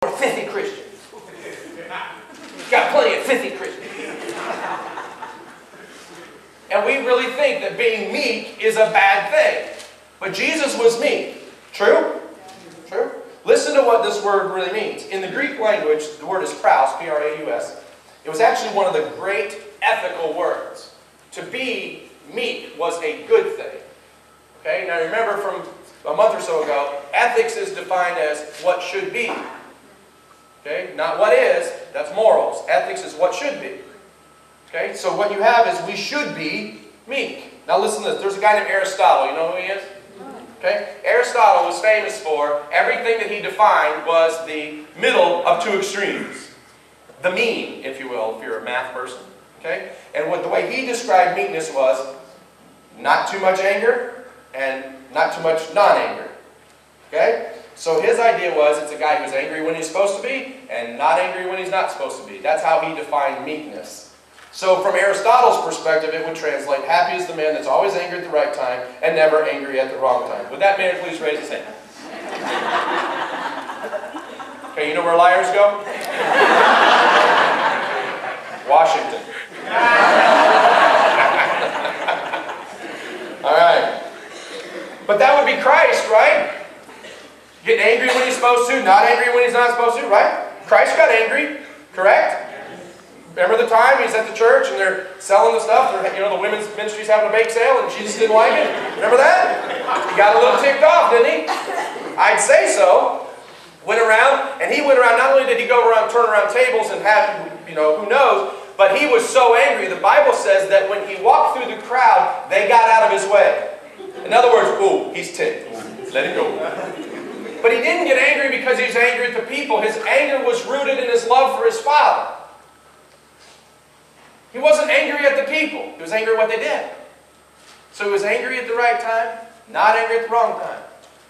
are filthy Christians. Got plenty of filthy Christians. And we really think that being meek is a bad thing. But Jesus was meek. True? True? Listen to what this word really means. In the Greek language, the word is praus, P-R-A-U-S. It was actually one of the great ethical words. To be meek was a good thing. Okay? Now remember from a month or so ago, ethics is defined as what should be. Okay? Not what is, that's morals. Ethics is what should be. Okay? So what you have is we should be meek. Now listen to this. There's a guy named Aristotle. You know who he is? Okay? Aristotle was famous for everything that he defined was the middle of two extremes. The mean, if you will, if you're a math person. Okay? And the way he described meekness was not too much anger and not too much non-anger. Okay? So his idea was it's a guy who's angry when he's supposed to be and not angry when he's not supposed to be. That's how he defined meekness. So from Aristotle's perspective, it would translate, happy is the man that's always angry at the right time and never angry at the wrong time. Would that man please raise his hand? Okay, you know where liars go? Washington. Alright. But that would be Christ, right? Getting angry when he's supposed to, not angry when he's not supposed to, right? Christ got angry, correct? Remember the time he's at the church and they're selling the stuff? You know, the women's ministry's having a bake sale and Jesus didn't like it? Remember that? He got a little ticked off, didn't he? I'd say so. Went around, and he went around, not only did he go around, turn around tables and have, you know, who knows, but he was so angry. The Bible says that when he walked through the crowd, they got out of his way. In other words, ooh, he's ticked. Let him go. But he didn't get angry because he was angry at the people. His anger was rooted in his love for his Father. He wasn't angry at the people. He was angry at what they did. So he was angry at the right time, not angry at the wrong time.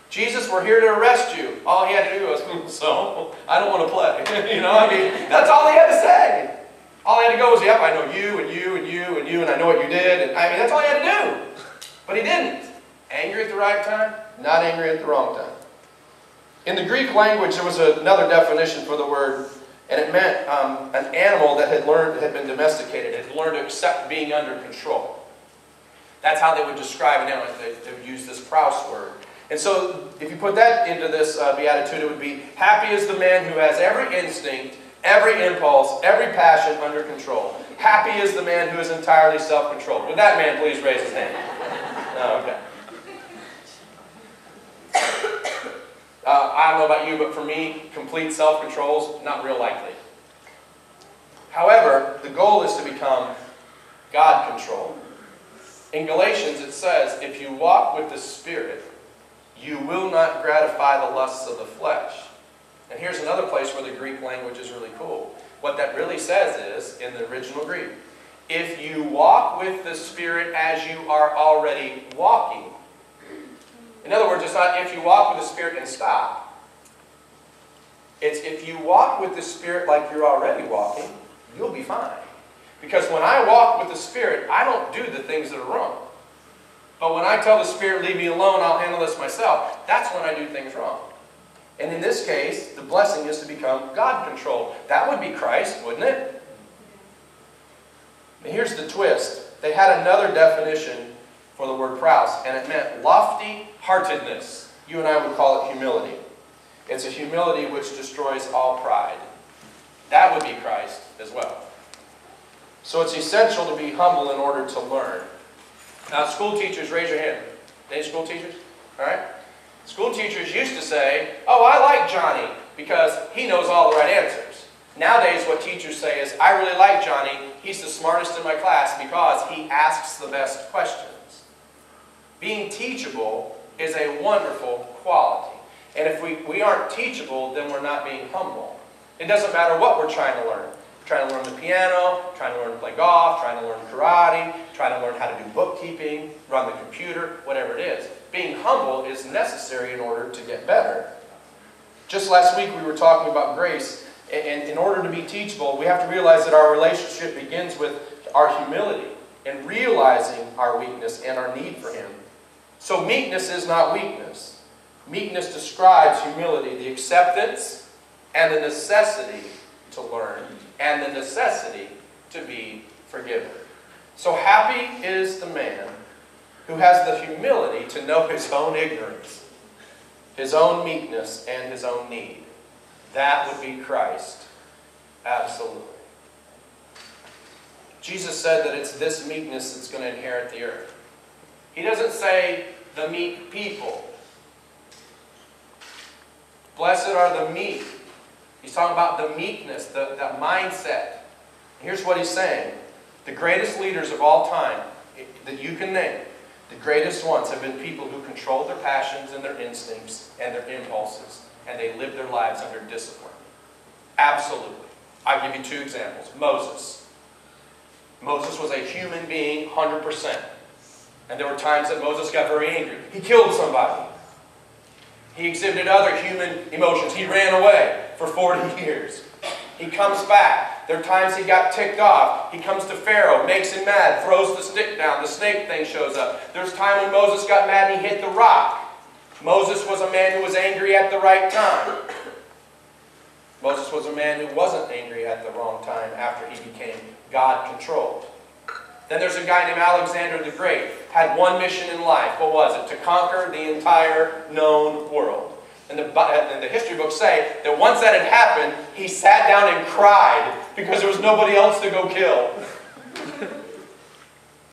Jesus, we're here to arrest you. All he had to do was, so, I don't want to play. You know, I mean, that's all he had to say. All he had to go was, yep, I know you and you and you and you, and I know what you did. And I mean, that's all he had to do. But he didn't. Angry at the right time, not angry at the wrong time. In the Greek language, there was another definition for the word, and it meant an animal that had been domesticated, had learned to accept being under control. That's how they would describe an animal. They would use this praus word. And so, if you put that into this beatitude, it would be, happy is the man who has every instinct, every impulse, every passion under control. Happy is the man who is entirely self-controlled. Would that man please raise his hand? Oh, okay. I don't know about you, but for me, complete self-control is not real likely. However, the goal is to become God-controlled. In Galatians, it says, if you walk with the Spirit, you will not gratify the lusts of the flesh. And here's another place where the Greek language is really cool. What that really says is, in the original Greek, if you walk with the Spirit as you are already walking. In other words, it's not if you walk with the Spirit and stop. It's if you walk with the Spirit like you're already walking, you'll be fine. Because when I walk with the Spirit, I don't do the things that are wrong. But when I tell the Spirit, leave me alone, I'll handle this myself, that's when I do things wrong. And in this case, the blessing is to become God-controlled. That would be Christ, wouldn't it? And here's the twist. They had another definition for the word praus, and it meant lofty heartedness. You and I would call it humility. It's a humility which destroys all pride. That would be Christ as well. So it's essential to be humble in order to learn. Now, school teachers, raise your hand. Any school teachers? All right? School teachers used to say, oh, I like Johnny because he knows all the right answers. Nowadays, what teachers say is, I really like Johnny. He's the smartest in my class because he asks the best questions. Being teachable is a wonderful quality. And if we aren't teachable, then we're not being humble. It doesn't matter what we're trying to learn. Trying to learn the piano, trying to learn to play golf, trying to learn karate, trying to learn how to do bookkeeping, run the computer, whatever it is. Being humble is necessary in order to get better. Just last week we were talking about grace, and in order to be teachable, we have to realize that our relationship begins with our humility and realizing our weakness and our need for Him. So meekness is not weakness. Meekness describes humility, the acceptance and the necessity to learn, and the necessity to be forgiven. So happy is the man who has the humility to know his own ignorance, his own meekness, and his own need. That would be Christ. Absolutely. Jesus said that it's this meekness that's going to inherit the earth. He doesn't say the meek people. Blessed are the meek. He's talking about the meekness, the mindset. Here's what he's saying. The greatest leaders of all time that you can name, the greatest ones have been people who controlled their passions and their instincts and their impulses, and they lived their lives under discipline. Absolutely. I'll give you two examples. Moses. Moses was a human being, 100%. And there were times that Moses got very angry. He killed somebody. He exhibited other human emotions. He ran away for 40 years. He comes back. There are times he got ticked off. He comes to Pharaoh, makes him mad, throws the stick down. The snake thing shows up. There's time when Moses got mad and he hit the rock. Moses was a man who was angry at the right time. Moses was a man who wasn't angry at the wrong time after he became God-controlled. Then there's a guy named Alexander the Great. Had one mission in life. What was it? To conquer the entire known world. And the history books say that once that had happened, he sat down and cried because there was nobody else to go kill.